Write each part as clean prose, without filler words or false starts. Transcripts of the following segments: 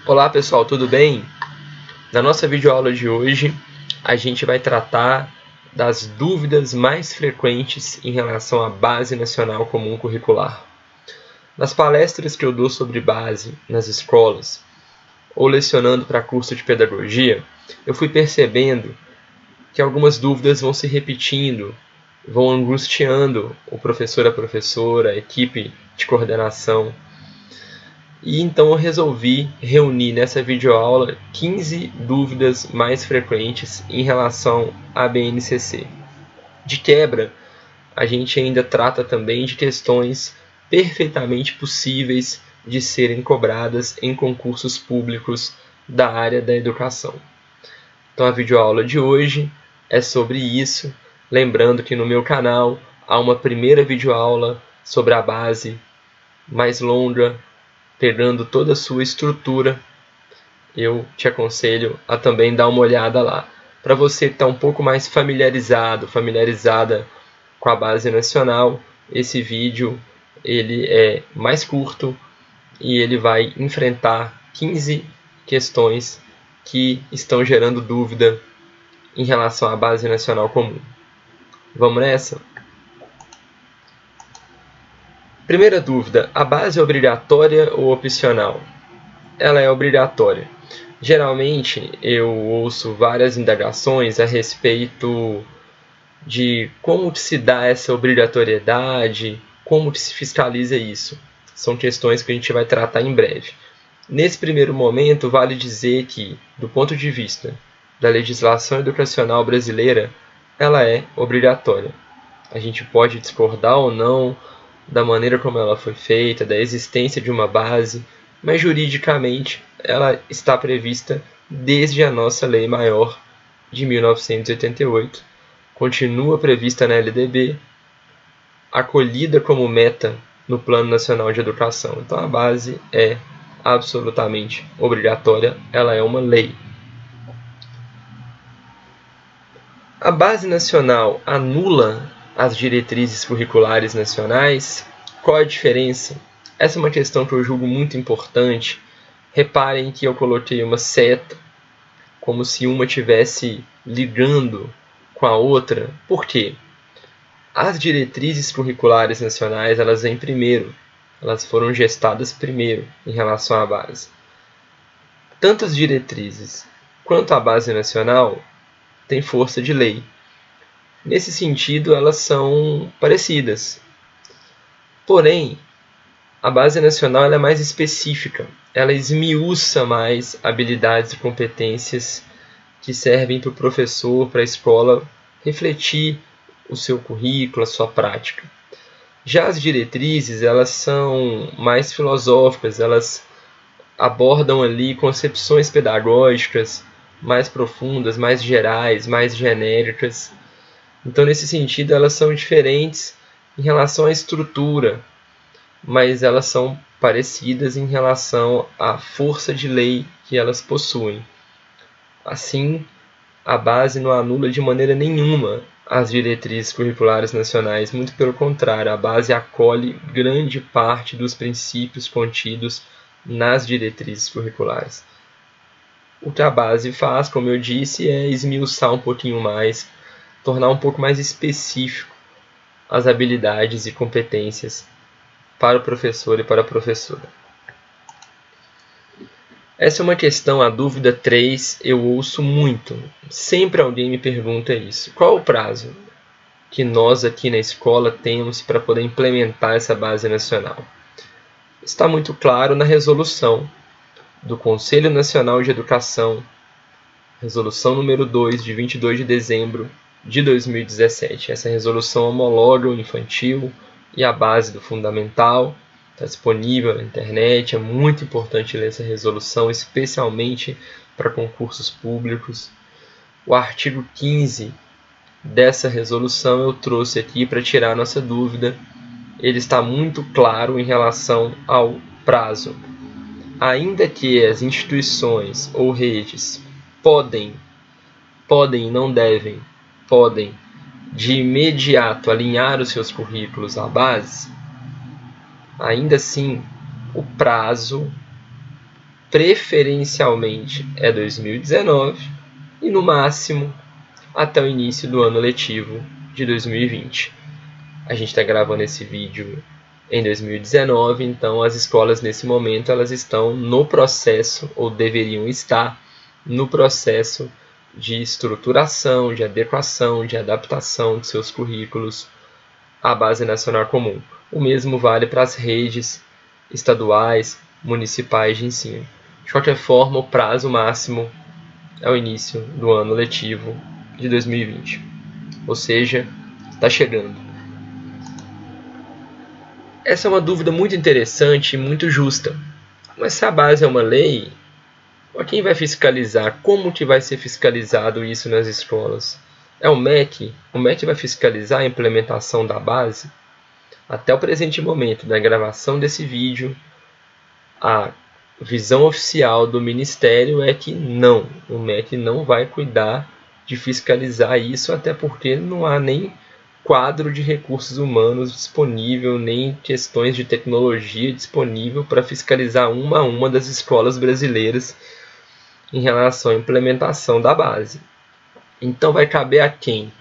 Olá pessoal, tudo bem? Na nossa videoaula de hoje, a gente vai tratar das dúvidas mais frequentes em relação à Base Nacional Comum Curricular. Nas palestras que eu dou sobre base nas escolas, ou lecionando para curso de pedagogia, eu fui percebendo que algumas dúvidas vão se repetindo, vão angustiando o professor, a professora, a equipe de coordenação. E então eu resolvi reunir nessa videoaula 15 dúvidas mais frequentes em relação à BNCC. De quebra, a gente ainda trata também de questões perfeitamente possíveis de serem cobradas em concursos públicos da área da educação. Então a videoaula de hoje é sobre isso, lembrando que no meu canal há uma primeira videoaula sobre a base mais longa, pegando toda a sua estrutura. Eu te aconselho a também dar uma olhada lá. Para você que está um pouco mais familiarizada com a base nacional, esse vídeo ele é mais curto e ele vai enfrentar 15 questões que estão gerando dúvida em relação à base nacional comum. Vamos nessa? Primeira dúvida: a base é obrigatória ou opcional? Ela é obrigatória. Geralmente eu ouço várias indagações a respeito de como se dá essa obrigatoriedade, como se fiscaliza isso. São questões que a gente vai tratar em breve. Nesse primeiro momento, vale dizer que, do ponto de vista da legislação educacional brasileira, ela é obrigatória. A gente pode discordar ou não da maneira como ela foi feita, da existência de uma base, mas juridicamente ela está prevista desde a nossa Lei Maior de 1988, continua prevista na LDB, acolhida como meta no Plano Nacional de Educação. Então a base é absolutamente obrigatória, ela é uma lei. A Base Nacional anula as diretrizes curriculares nacionais? Qual a diferença? Essa é uma questão que eu julgo muito importante. Reparem que eu coloquei uma seta, como se uma estivesse ligando com a outra. Por quê? As diretrizes curriculares nacionais, elas vêm primeiro. Elas foram gestadas primeiro em relação à base. Tanto as diretrizes quanto a base nacional têm força de lei. Nesse sentido, elas são parecidas. Porém, a base nacional ela é mais específica. Ela esmiuça mais habilidades e competências que servem para o professor, para a escola, refletir o seu currículo, a sua prática. Já as diretrizes, elas são mais filosóficas, elas abordam ali concepções pedagógicas mais profundas, mais gerais, mais genéricas. Então, nesse sentido, elas são diferentes em relação à estrutura, mas elas são parecidas em relação à força de lei que elas possuem. Assim, a base não anula de maneira nenhuma as diretrizes curriculares nacionais, muito pelo contrário, a base acolhe grande parte dos princípios contidos nas diretrizes curriculares. O que a base faz, como eu disse, é esmiuçar um pouquinho mais, tornar um pouco mais específico as habilidades e competências para o professor e para a professora. Essa é uma questão, a dúvida 3, eu ouço muito. Sempre alguém me pergunta isso. Qual o prazo que nós aqui na escola temos para poder implementar essa base nacional? Está muito claro na resolução do Conselho Nacional de Educação, resolução número 2, de 22 de dezembro de 2017. Essa resolução homologa o infantil e a base do fundamental. Está disponível na internet, é muito importante ler essa resolução, especialmente para concursos públicos. O artigo 15 dessa resolução eu trouxe aqui para tirar a nossa dúvida. Ele está muito claro em relação ao prazo. Ainda que as instituições ou redes podem, não devem, podem de imediato alinhar os seus currículos à base, ainda assim o prazo preferencialmente é 2019 e no máximo até o início do ano letivo de 2020. A gente está gravando esse vídeo em 2019, então as escolas nesse momento elas estão no processo, ou deveriam estar no processo de estruturação, de adequação, de adaptação de seus currículos à Base Nacional Comum. O mesmo vale para as redes estaduais, municipais de ensino. De qualquer forma, o prazo máximo é o início do ano letivo de 2020, ou seja, está chegando. Essa é uma dúvida muito interessante e muito justa. Mas se a base é uma lei, quem vai fiscalizar? Como que vai ser fiscalizado isso nas escolas? É o MEC? O MEC vai fiscalizar a implementação da base? Até o presente momento da gravação desse vídeo, a visão oficial do Ministério é que não, o MEC não vai cuidar de fiscalizar isso, até porque não há nem quadro de recursos humanos disponível, nem questões de tecnologia disponível para fiscalizar uma a uma das escolas brasileiras em relação à implementação da base. Então vai caber a quem?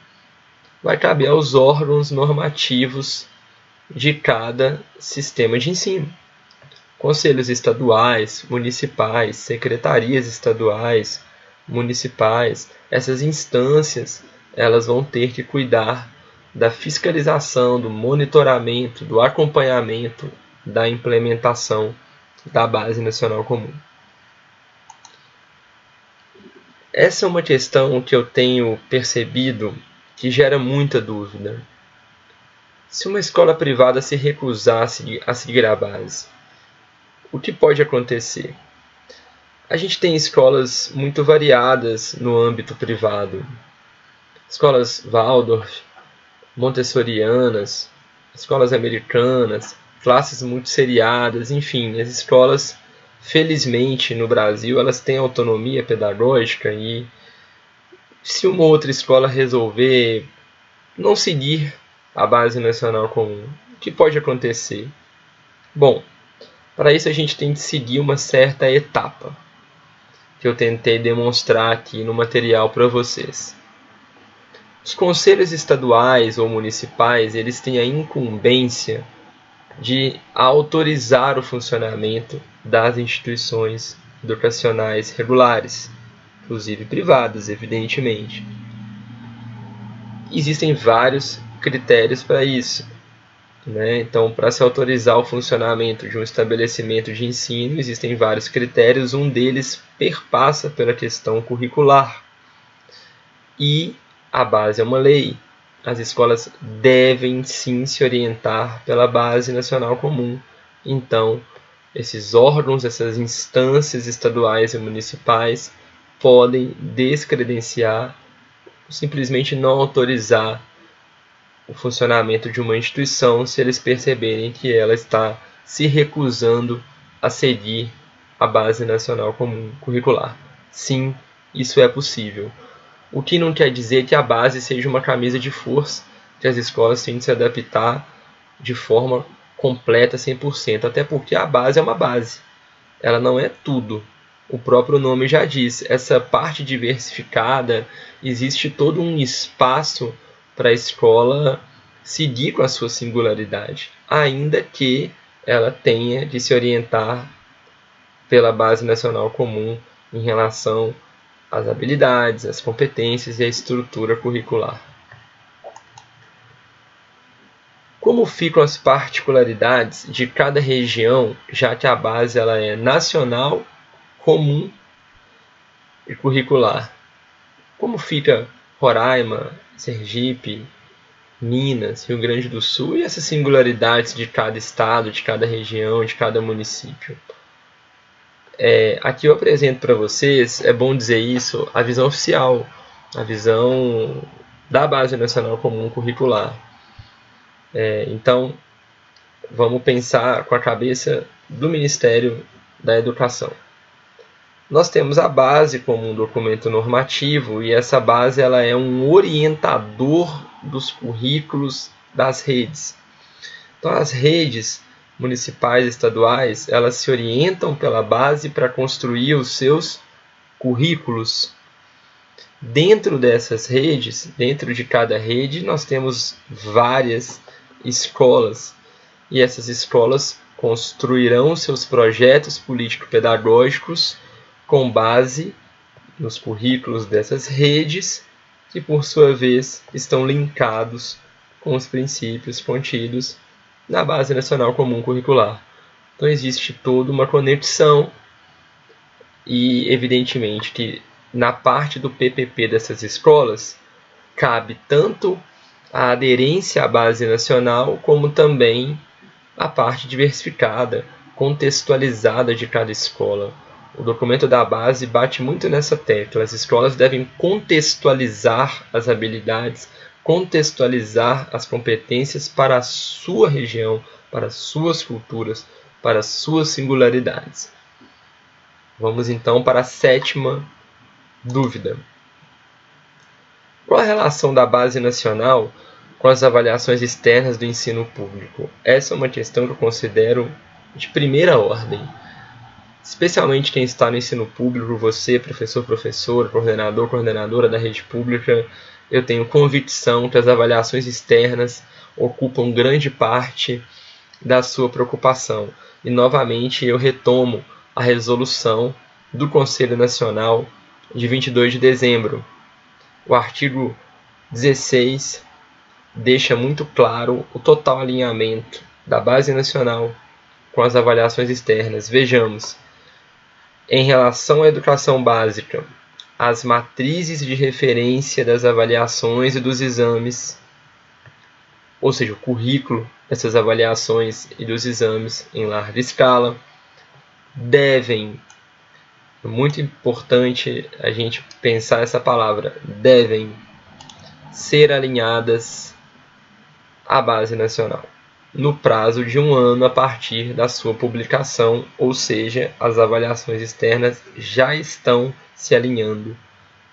Vai caber aos órgãos normativos de cada sistema de ensino. Conselhos estaduais, municipais, secretarias estaduais, municipais, essas instâncias, elas vão ter que cuidar da fiscalização, do monitoramento, do acompanhamento da implementação da Base Nacional Comum. Essa é uma questão que eu tenho percebido que gera muita dúvida. Se uma escola privada se recusasse a seguir a base, o que pode acontecer? A gente tem escolas muito variadas no âmbito privado. Escolas Waldorf, montessorianas, escolas americanas, classes muito seriadas, enfim, as escolas, felizmente, no Brasil, elas têm autonomia pedagógica e se uma outra escola resolver não seguir a Base Nacional Comum, o que pode acontecer? Bom, para isso a gente tem que seguir uma certa etapa, que eu tentei demonstrar aqui no material para vocês. Os conselhos estaduais ou municipais, eles têm a incumbência de autorizar o funcionamento das instituições educacionais regulares, inclusive privadas, evidentemente. Existem vários critérios para isso. Então, para se autorizar o funcionamento de um estabelecimento de ensino, existem vários critérios. Um deles perpassa pela questão curricular. E a base é uma lei. As escolas devem sim se orientar pela Base Nacional Comum. Então, esses órgãos, essas instâncias estaduais e municipais podem descredenciar, simplesmente não autorizar o funcionamento de uma instituição se eles perceberem que ela está se recusando a seguir a Base Nacional Comum Curricular. Sim, isso é possível. O que não quer dizer que a base seja uma camisa de força, que as escolas têm de se adaptar de forma completa, 100%, até porque a base é uma base. Ela não é tudo. O próprio nome já diz, essa parte diversificada, existe todo um espaço para a escola seguir com a sua singularidade, ainda que ela tenha de se orientar pela Base Nacional Comum em relação às habilidades, às competências e à estrutura curricular. Como ficam as particularidades de cada região, já que a base ela é nacional, comum e curricular? Como fica Roraima, Sergipe, Minas, Rio Grande do Sul e essas singularidades de cada estado, de cada região, de cada município? Aqui eu apresento para vocês, é bom dizer isso, a visão oficial, a visão da Base Nacional Comum Curricular. Então, vamos pensar com a cabeça do Ministério da Educação. Nós temos a base como um documento normativo e essa base ela é um orientador dos currículos das redes. Então, as redes municipais e estaduais, elas se orientam pela base para construir os seus currículos. Dentro dessas redes, dentro de cada rede, nós temos várias escolas, e essas escolas construirão seus projetos político-pedagógicos com base nos currículos dessas redes, que por sua vez estão linkados com os princípios contidos na Base Nacional Comum Curricular. Então existe toda uma conexão e evidentemente que na parte do PPP dessas escolas cabe tanto a aderência à Base Nacional como também a parte diversificada, contextualizada de cada escola. O documento da base bate muito nessa tecla. As escolas devem contextualizar as habilidades, contextualizar as competências para a sua região, para as suas culturas, para as suas singularidades. Vamos então para a 7ª dúvida. Qual a relação da Base Nacional com as avaliações externas do ensino público? Essa é uma questão que eu considero de primeira ordem. Especialmente quem está no ensino público, você, professor, professora, coordenador, coordenadora da rede pública, eu tenho convicção que as avaliações externas ocupam grande parte da sua preocupação. E, novamente, eu retomo a resolução do Conselho Nacional de 22 de dezembro. O artigo 16 deixa muito claro o total alinhamento da Base Nacional com as avaliações externas. Vejamos, em relação à educação básica, as matrizes de referência das avaliações e dos exames, ou seja, o currículo dessas avaliações e dos exames em larga escala, devem, é muito importante a gente pensar essa palavra, devem ser alinhadas à Base Nacional no prazo de 1 ano a partir da sua publicação, ou seja, as avaliações externas já estão se alinhando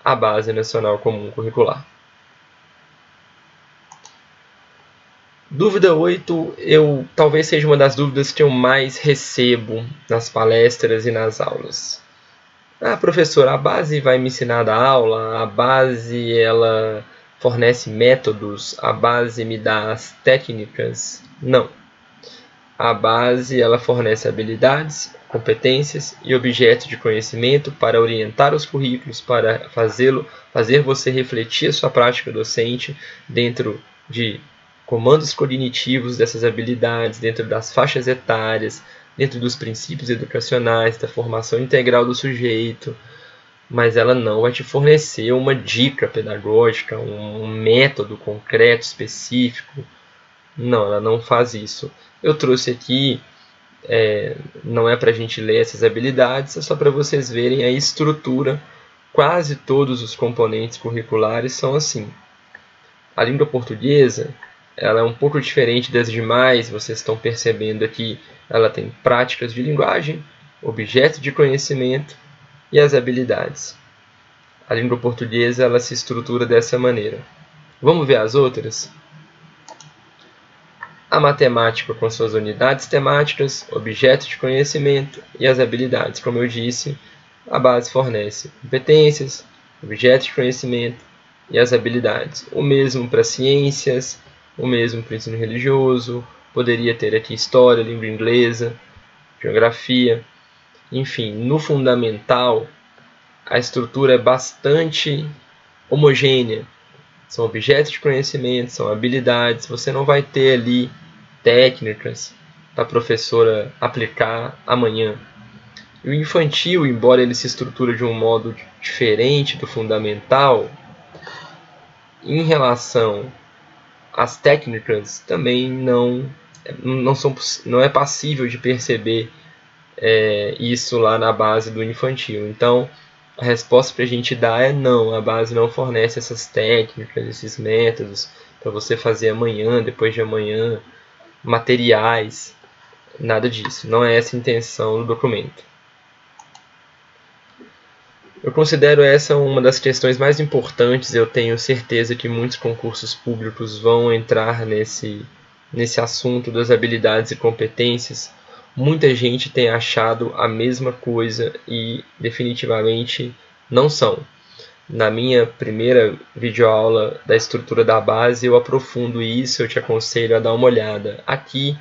à Base Nacional Comum Curricular. Dúvida 8, talvez seja uma das dúvidas que eu mais recebo nas palestras e nas aulas. Professor, a base vai me ensinar da aula, a base ela fornece métodos, a base me dá as técnicas? Não. A base ela fornece habilidades, competências e objetos de conhecimento para orientar os currículos, para fazer você refletir a sua prática docente dentro de comandos cognitivos dessas habilidades, dentro das faixas etárias, dentro dos princípios educacionais, da formação integral do sujeito, mas ela não vai te fornecer uma dica pedagógica, um método concreto, específico. Não, ela não faz isso. Eu trouxe aqui, não é para a gente ler essas habilidades, é só para vocês verem a estrutura. Quase todos os componentes curriculares são assim. A língua portuguesa, ela é um pouco diferente das demais, vocês estão percebendo aqui, ela tem práticas de linguagem, objetos de conhecimento e as habilidades. A língua portuguesa ela se estrutura dessa maneira. Vamos ver as outras? A matemática com suas unidades temáticas, objetos de conhecimento e as habilidades. Como eu disse, a base fornece competências, objetos de conhecimento e as habilidades. O mesmo para ciências, o mesmo para o ensino religioso, poderia ter aqui história, língua inglesa, geografia. Enfim, no fundamental, a estrutura é bastante homogênea. São objetos de conhecimento, são habilidades. Você não vai ter ali técnicas para a professora aplicar amanhã. E o infantil, embora ele se estruture de um modo diferente do fundamental, em relação às técnicas, também não é passível de perceber isso lá na base do infantil. Então, a resposta que a gente dá é não, a base não fornece essas técnicas, esses métodos para você fazer amanhã, depois de amanhã, materiais, nada disso. Não é essa a intenção do documento. Eu considero essa uma das questões mais importantes. Eu tenho certeza que muitos concursos públicos vão entrar nesse nesse assunto das habilidades e competências, muita gente tem achado a mesma coisa e definitivamente não são. Na minha primeira videoaula da estrutura da base, eu aprofundo isso, eu te aconselho a dar uma olhada. Aqui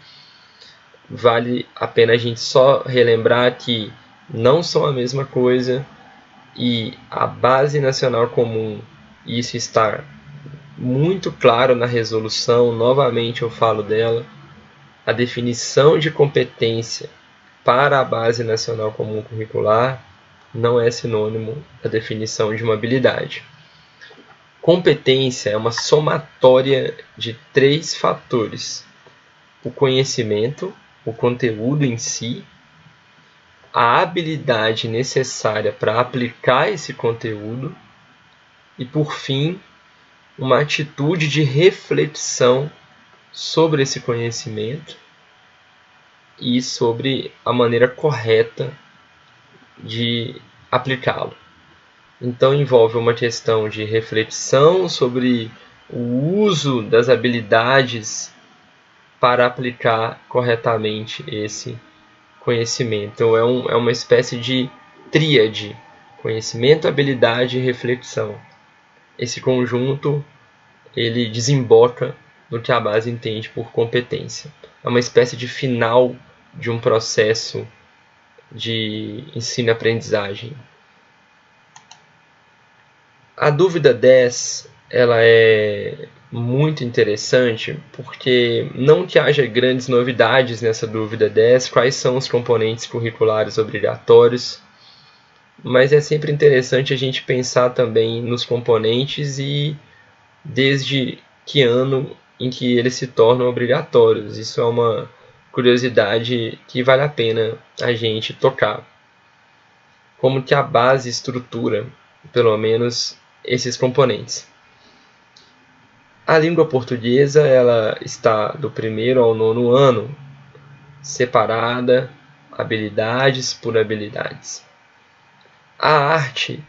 vale a pena a gente só relembrar que não são a mesma coisa e a Base Nacional Comum, isso está muito claro na resolução, novamente eu falo dela, a definição de competência para a Base Nacional Comum Curricular não é sinônimo da definição de uma habilidade. Competência é uma somatória de 3 fatores: o conhecimento, o conteúdo em si, a habilidade necessária para aplicar esse conteúdo e, por fim, uma atitude de reflexão sobre esse conhecimento e sobre a maneira correta de aplicá-lo. Então envolve uma questão de reflexão sobre o uso das habilidades para aplicar corretamente esse conhecimento. Então é uma espécie de tríade: conhecimento, habilidade e reflexão. Esse conjunto ele desemboca no que a base entende por competência. É uma espécie de final de um processo de ensino-aprendizagem. A dúvida 10 ela é muito interessante porque não que haja grandes novidades nessa dúvida 10, quais são os componentes curriculares obrigatórios, mas é sempre interessante a gente pensar também nos componentes e desde que ano em que eles se tornam obrigatórios. Isso é uma curiosidade que vale a pena a gente tocar. Como que a base estrutura, pelo menos, esses componentes. A língua portuguesa ela está do 1º ao 9º ano, separada, habilidades por habilidades. A arte,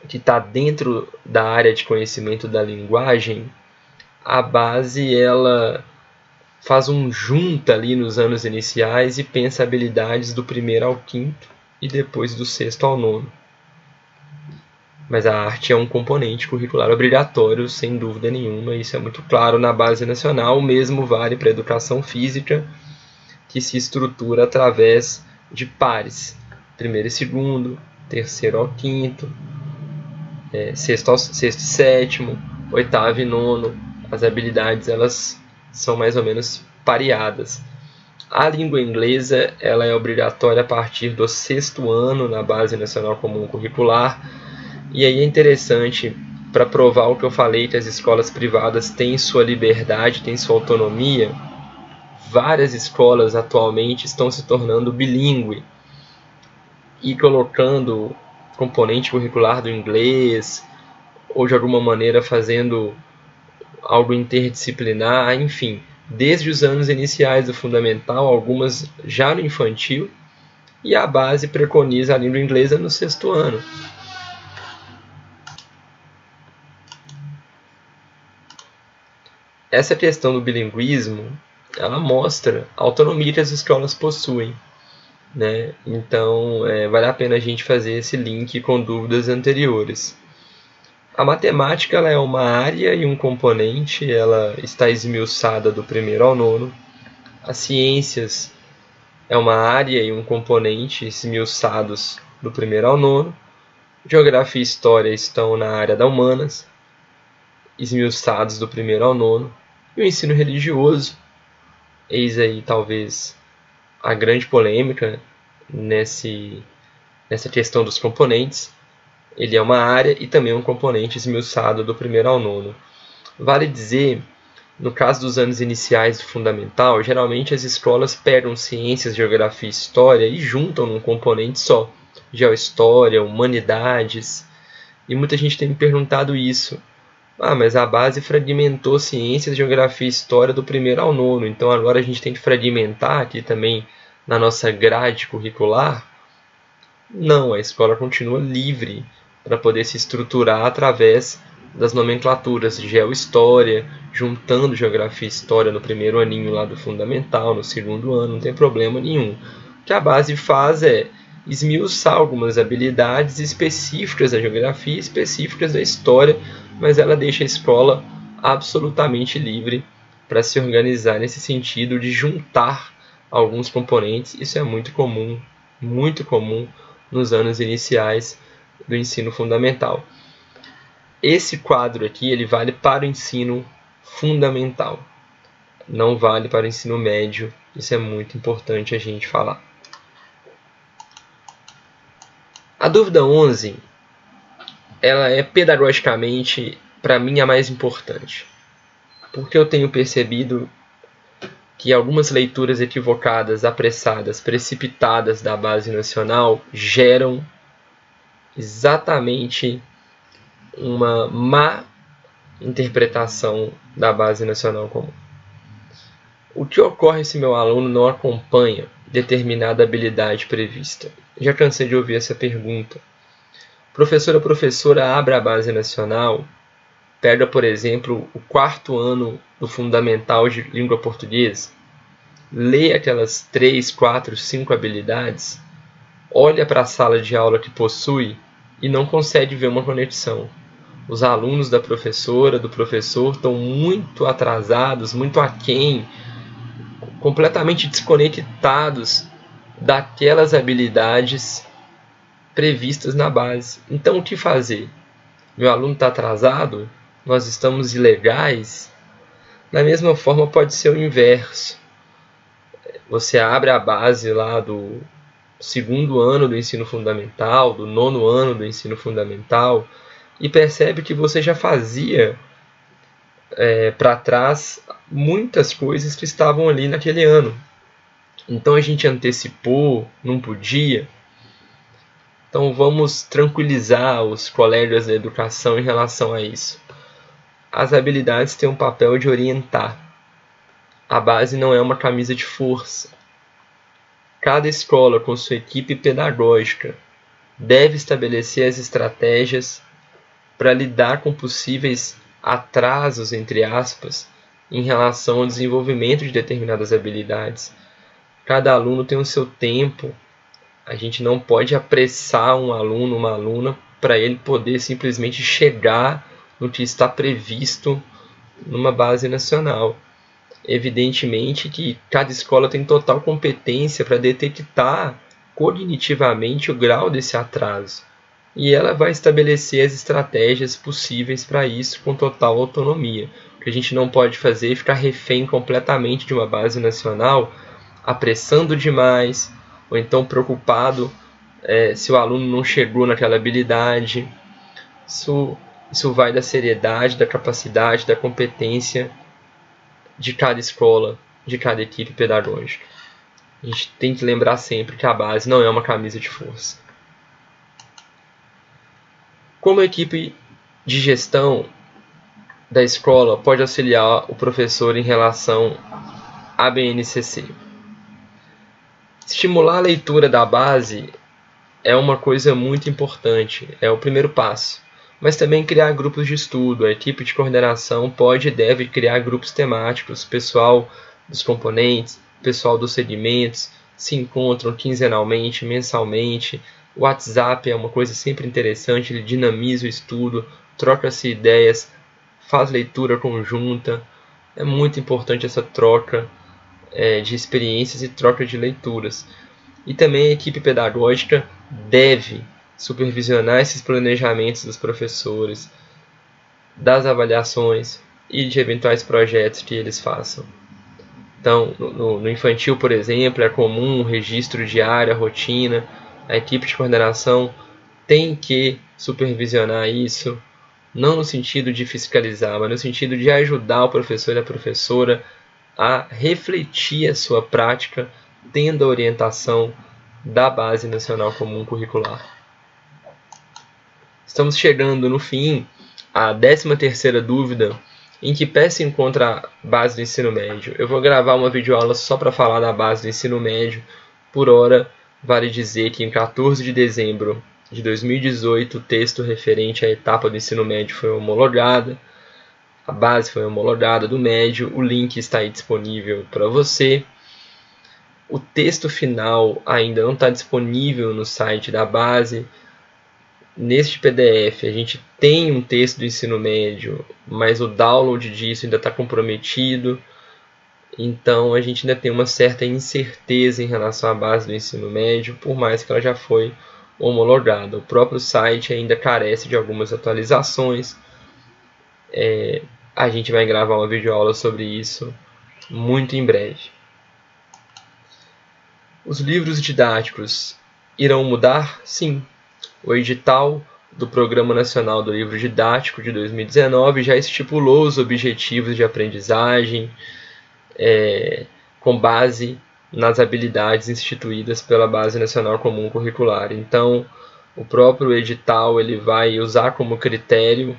que está dentro da área de conhecimento da linguagem, a base ela faz um junta ali nos anos iniciais e pensa habilidades do 1º ao 5º e depois do 6º ao 9º. Mas a arte é um componente curricular obrigatório, sem dúvida nenhuma, isso é muito claro na base nacional. O mesmo vale para a educação física, que se estrutura através de pares: 1º e 2º, 3º ao 5º, 6º e 7º, 8º e 9º. As habilidades elas são mais ou menos pareadas. A língua inglesa ela é obrigatória a partir do 6º ano na Base Nacional Comum Curricular. E aí é interessante, para provar o que eu falei, que as escolas privadas têm sua liberdade, têm sua autonomia, várias escolas atualmente estão se tornando bilíngue e colocando componente curricular do inglês, ou de alguma maneira fazendo algo interdisciplinar, enfim, desde os anos iniciais do fundamental, algumas já no infantil, e a base preconiza a língua inglesa no 6º ano. Essa questão do bilinguismo, ela mostra a autonomia que as escolas possuem, né? Então, vale a pena a gente fazer esse link com dúvidas anteriores. A matemática ela é uma área e um componente, ela está esmiuçada do 1º ao 9º. As ciências é uma área e um componente esmiuçados do 1º ao 9º. Geografia e História estão na área da humanas, esmiuçados do 1º ao 9º. E o ensino religioso, eis aí talvez a grande polêmica nessa questão dos componentes. Ele é uma área e também um componente esmiuçado do 1º ao 9º. Vale dizer, no caso dos anos iniciais do fundamental, geralmente as escolas pegam ciências, geografia e história e juntam num componente só. Geohistória, humanidades. E muita gente tem me perguntado isso. Mas a base fragmentou ciências, geografia e história do 1º ao 9º, então agora a gente tem que fragmentar aqui também na nossa grade curricular? Não, a escola continua livre para poder se estruturar através das nomenclaturas de Geohistória, juntando Geografia e História no primeiro aninho lá do fundamental, no segundo ano, não tem problema nenhum. O que a base faz é esmiuçar algumas habilidades específicas da geografia, específicas da história, mas ela deixa a escola absolutamente livre para se organizar nesse sentido de juntar alguns componentes. Isso é muito comum nos anos iniciais do ensino fundamental. Esse quadro aqui ele vale para o ensino fundamental, não vale para o ensino médio. Isso é muito importante a gente falar. A dúvida 11, ela é pedagogicamente, para mim, a mais importante. Porque eu tenho percebido que algumas leituras equivocadas, apressadas, precipitadas da base nacional geram exatamente uma má interpretação da base nacional comum. O que ocorre se meu aluno não acompanha determinada habilidade prevista? Já cansei de ouvir essa pergunta. Professor ou professora abre a base nacional, pega, por exemplo, o 4º ano do fundamental de língua portuguesa, lê aquelas 3, 4, 5 habilidades, olha para a sala de aula que possui e não consegue ver uma conexão. Os alunos da professora, do professor estão muito atrasados, muito aquém, completamente desconectados daquelas habilidades previstas na base. Então, o que fazer? Meu aluno está atrasado? Nós estamos ilegais? Da mesma forma, pode ser o inverso. Você abre a base lá do 2º ano do ensino fundamental, do 9º ano do ensino fundamental, e percebe que você já fazia para trás muitas coisas que estavam ali naquele ano. Então a gente antecipou, não podia. Então vamos tranquilizar os colegas da educação em relação a isso. As habilidades têm um papel de orientar. A base não é uma camisa de força. Cada escola, com sua equipe pedagógica, deve estabelecer as estratégias para lidar com possíveis atrasos, entre aspas, em relação ao desenvolvimento de determinadas habilidades. Cada aluno tem o seu tempo. A gente não pode apressar um aluno, uma aluna, para ele poder simplesmente chegar no que está previsto numa base nacional. Evidentemente que cada escola tem total competência para detectar cognitivamente o grau desse atraso. E ela vai estabelecer as estratégias possíveis para isso com total autonomia. O que a gente não pode fazer é ficar refém completamente de uma base nacional, apressando demais, ou então preocupado se o aluno não chegou naquela habilidade. Isso vai da seriedade, da capacidade, da competência de cada escola, de cada equipe pedagógica. A gente tem que lembrar sempre que a base não é uma camisa de força. Como a equipe de gestão da escola pode auxiliar o professor em relação à BNCC? Estimular a leitura da base é uma coisa muito importante, é o primeiro passo. Mas também criar grupos de estudo. A equipe de coordenação pode e deve criar grupos temáticos. O pessoal dos componentes, o pessoal dos segmentos se encontram quinzenalmente, mensalmente. O WhatsApp é uma coisa sempre interessante, ele dinamiza o estudo, troca-se ideias, faz leitura conjunta. É muito importante essa troca de experiências e troca de leituras. E também a equipe pedagógica deve supervisionar esses planejamentos dos professores, das avaliações e de eventuais projetos que eles façam. Então, no infantil, por exemplo, é comum um registro diário, a rotina. A equipe de coordenação tem que supervisionar isso, não no sentido de fiscalizar, mas no sentido de ajudar o professor e a professora a refletir a sua prática, tendo a orientação da Base Nacional Comum Curricular. Estamos chegando no fim, a 13ª dúvida, em que pé se encontra a base do ensino médio. Eu vou gravar uma videoaula só para falar da base do ensino médio. Por hora, vale dizer que em 14 de dezembro de 2018, o texto referente à etapa do ensino médio foi homologado, a base foi homologada do médio, o link está aí disponível para você. O texto final ainda não está disponível no site da base. Neste PDF a gente tem um texto do ensino médio, mas o download disso ainda está comprometido. Então a gente ainda tem uma certa incerteza em relação à base do ensino médio, por mais que ela já foi homologada. O próprio site ainda carece de algumas atualizações. A gente vai gravar uma videoaula sobre isso muito em breve. Os livros didáticos irão mudar? Sim. O edital do Programa Nacional do Livro Didático de 2019 já estipulou os objetivos de aprendizagem com base nas habilidades instituídas pela Base Nacional Comum Curricular. Então, o próprio edital ele vai usar como critério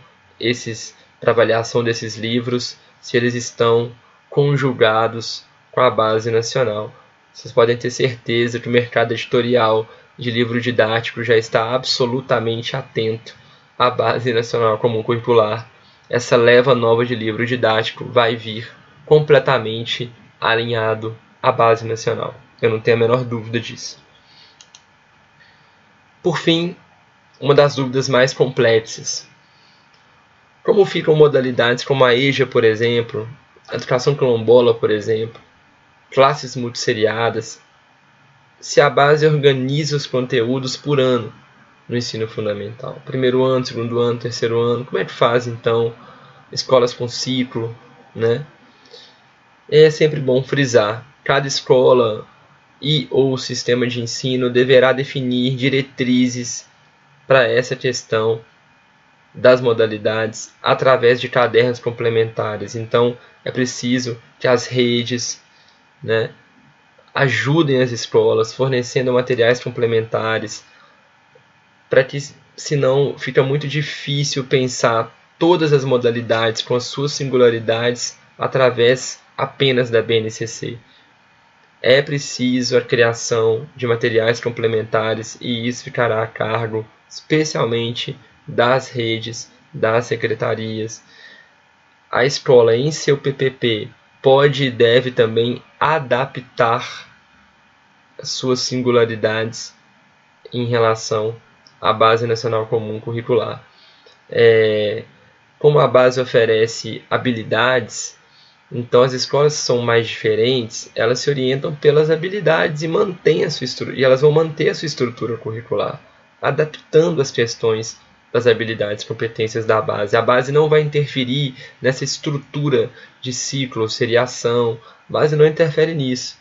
para avaliação desses livros, se eles estão conjugados com a Base Nacional. Vocês podem ter certeza que o mercado editorial de livro didático já está absolutamente atento à Base Nacional Comum Curricular. Essa leva nova de livro didático vai vir completamente alinhado à Base Nacional. Eu não tenho a menor dúvida disso. Por fim, uma das dúvidas mais complexas. Como ficam modalidades como a EJA, por exemplo, a educação quilombola, por exemplo, classes multisseriadas, se a base organiza os conteúdos por ano no ensino fundamental? Primeiro ano, segundo ano, terceiro ano, como é que faz então escolas com ciclo, né? É sempre bom frisar, cada escola ou sistema de ensino deverá definir diretrizes para essa questão das modalidades através de cadernos complementares. Então, é preciso que as redes, né, ajudem as escolas fornecendo materiais complementares, para que senão fica muito difícil pensar todas as modalidades com as suas singularidades através apenas da BNCC. É preciso a criação de materiais complementares e isso ficará a cargo especialmente das redes, das secretarias. A escola em seu PPP pode e deve também adaptar as suas singularidades em relação à Base Nacional Comum Curricular. Como a base oferece habilidades, então as escolas que são mais diferentes, elas se orientam pelas habilidades e elas vão manter a sua estrutura curricular, adaptando as questões das habilidades e competências da base. A base não vai interferir nessa estrutura de ciclo ou seriação, a base não interfere nisso.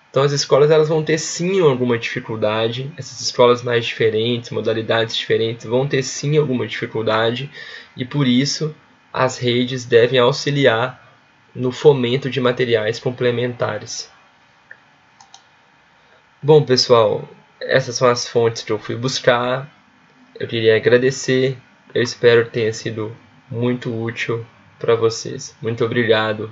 Então as escolas elas vão ter sim alguma dificuldade, essas escolas mais diferentes, modalidades diferentes, vão ter sim alguma dificuldade e por isso as redes devem auxiliar no fomento de materiais complementares. Bom, pessoal, essas são as fontes que eu fui buscar. Eu queria agradecer. Eu espero que tenha sido muito útil para vocês. Muito obrigado